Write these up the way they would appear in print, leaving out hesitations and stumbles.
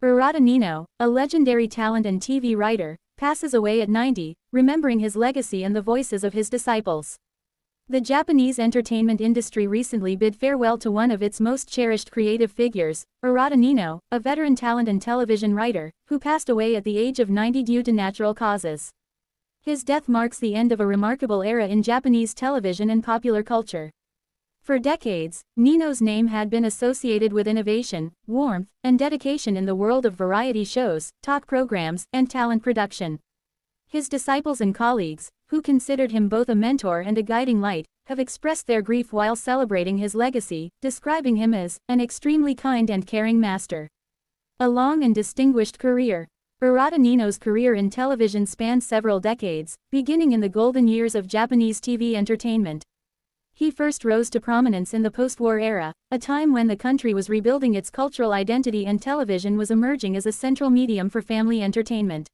Arata Niino, a legendary talent and TV writer, passes away at 90, remembering his legacy and the voices of his disciples. The Japanese entertainment industry recently bid farewell to one of its most cherished creative figures, Arata Niino, a veteran talent and television writer, who passed away at the age of 90 due to natural causes. His death marks the end of a remarkable era in Japanese television and popular culture. For decades, Niino's name had been associated with innovation, warmth, and dedication in the world of variety shows, talk programs, and talent production. His disciples and colleagues, who considered him both a mentor and a guiding light, have expressed their grief while celebrating his legacy, describing him as an extremely kind and caring master. A long and distinguished career. Arata Niino's career in television spanned several decades, beginning in the golden years of Japanese TV entertainment. He first rose to prominence in the post-war era, a time when the country was rebuilding its cultural identity and television was emerging as a central medium for family entertainment.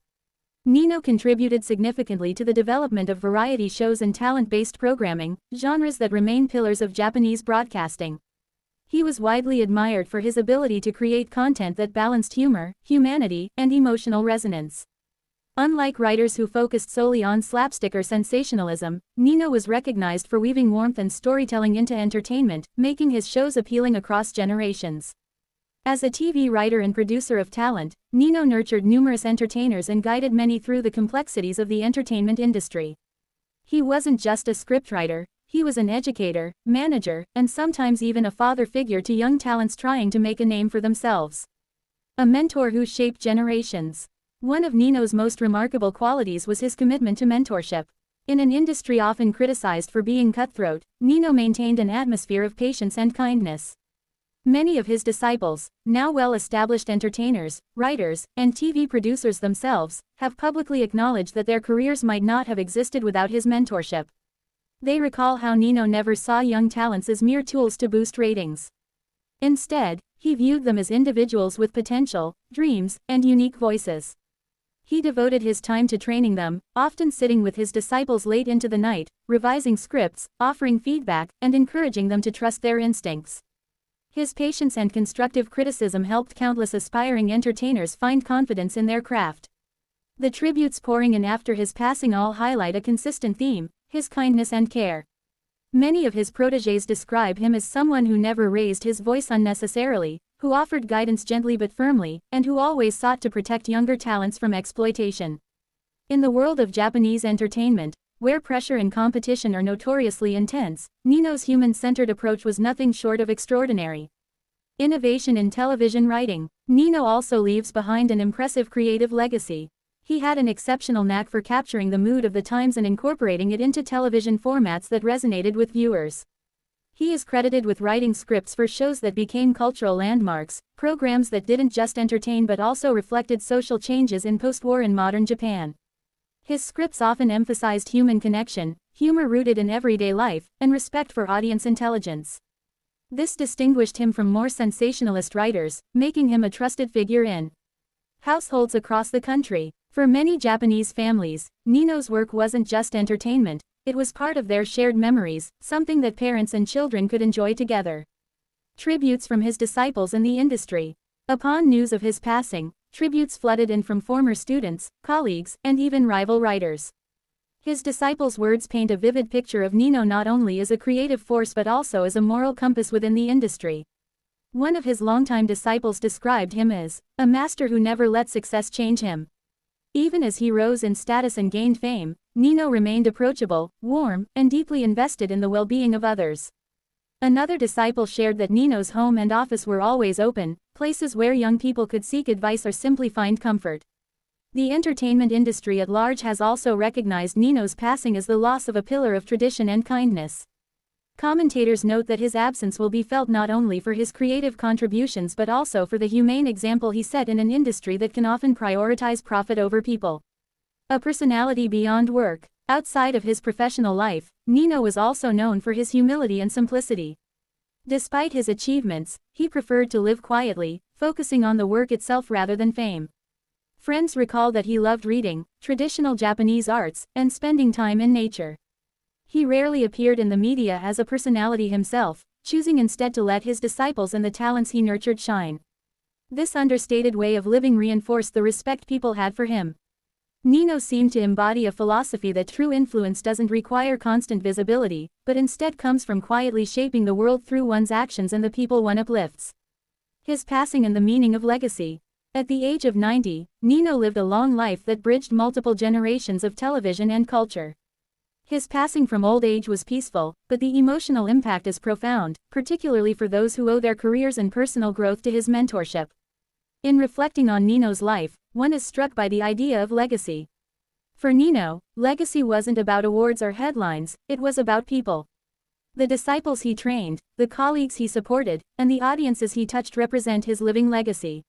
Niino contributed significantly to the development of variety shows and talent-based programming, genres that remain pillars of Japanese broadcasting. He was widely admired for his ability to create content that balanced humor, humanity, and emotional resonance. Unlike writers who focused solely on slapstick or sensationalism, Niino was recognized for weaving warmth and storytelling into entertainment, making his shows appealing across generations. As a TV writer and producer of talent, Niino nurtured numerous entertainers and guided many through the complexities of the entertainment industry. He wasn't just a scriptwriter, he was an educator, manager, and sometimes even a father figure to young talents trying to make a name for themselves. A mentor who shaped generations. One of Niino's most remarkable qualities was his commitment to mentorship. In an industry often criticized for being cutthroat, Niino maintained an atmosphere of patience and kindness. Many of his disciples, now well-established entertainers, writers, and TV producers themselves, have publicly acknowledged that their careers might not have existed without his mentorship. They recall how Niino never saw young talents as mere tools to boost ratings. Instead, he viewed them as individuals with potential, dreams, and unique voices. He devoted his time to training them, often sitting with his disciples late into the night, revising scripts, offering feedback, and encouraging them to trust their instincts. His patience and constructive criticism helped countless aspiring entertainers find confidence in their craft. The tributes pouring in after his passing all highlight a consistent theme: his kindness and care. Many of his protégés describe him as someone who never raised his voice unnecessarily, who offered guidance gently but firmly, and who always sought to protect younger talents from exploitation. In the world of Japanese entertainment, where pressure and competition are notoriously intense, Niino's human-centered approach was nothing short of extraordinary. Innovation in television writing. Niino also leaves behind an impressive creative legacy. He had an exceptional knack for capturing the mood of the times and incorporating it into television formats that resonated with viewers. He is credited with writing scripts for shows that became cultural landmarks, programs that didn't just entertain but also reflected social changes in post-war and modern Japan. His scripts often emphasized human connection, humor rooted in everyday life, and respect for audience intelligence. This distinguished him from more sensationalist writers, making him a trusted figure in households across the country. For many Japanese families, Niino's work wasn't just entertainment, it was part of their shared memories, something that parents and children could enjoy together. Tributes from his disciples in the industry. Upon news of his passing, tributes flooded in from former students, colleagues, and even rival writers. His disciples' words paint a vivid picture of Niino not only as a creative force but also as a moral compass within the industry. One of his longtime disciples described him as a master who never let success change him. Even as he rose in status and gained fame, Niino remained approachable, warm, and deeply invested in the well-being of others. Another disciple shared that Niino's home and office were always open, places where young people could seek advice or simply find comfort. The entertainment industry at large has also recognized Niino's passing as the loss of a pillar of tradition and kindness. Commentators note that his absence will be felt not only for his creative contributions but also for the humane example he set in an industry that can often prioritize profit over people. A personality beyond work. Outside of his professional life, Niino was also known for his humility and simplicity. Despite his achievements, he preferred to live quietly, focusing on the work itself rather than fame. Friends recall that he loved reading, traditional Japanese arts, and spending time in nature. He rarely appeared in the media as a personality himself, choosing instead to let his disciples and the talents he nurtured shine. This understated way of living reinforced the respect people had for him. Niino seemed to embody a philosophy that true influence doesn't require constant visibility, but instead comes from quietly shaping the world through one's actions and the people one uplifts. His passing and the meaning of legacy. At the age of 90, Niino lived a long life that bridged multiple generations of television and culture. His passing from old age was peaceful, but the emotional impact is profound, particularly for those who owe their careers and personal growth to his mentorship. In reflecting on Niino's life, one is struck by the idea of legacy. For Niino, legacy wasn't about awards or headlines, it was about people. The disciples he trained, the colleagues he supported, and the audiences he touched represent his living legacy.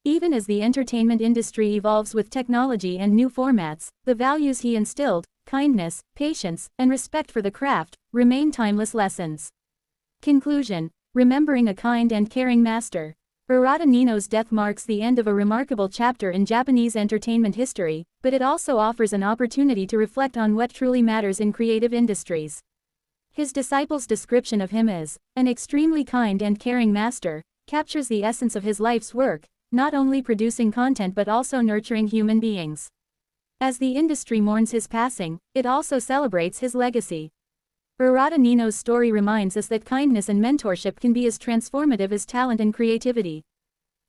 Even as the entertainment industry evolves with technology and new formats, the values he instilled, kindness, patience, and respect for the craft, remain timeless lessons. Conclusion: remembering a kind and caring master. Arata Niino's death marks the end of a remarkable chapter in Japanese entertainment history, but it also offers an opportunity to reflect on what truly matters in creative industries. His disciples' description of him as an extremely kind and caring master captures the essence of his life's work, not only producing content but also nurturing human beings. As the industry mourns his passing, it also celebrates his legacy. Arata Niino's story reminds us that kindness and mentorship can be as transformative as talent and creativity.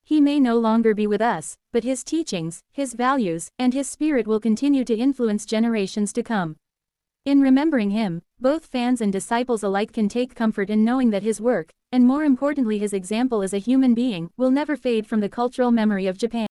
He may no longer be with us, but his teachings, his values, and his spirit will continue to influence generations to come. In remembering him, both fans and disciples alike can take comfort in knowing that his work, and more importantly his example as a human being, will never fade from the cultural memory of Japan.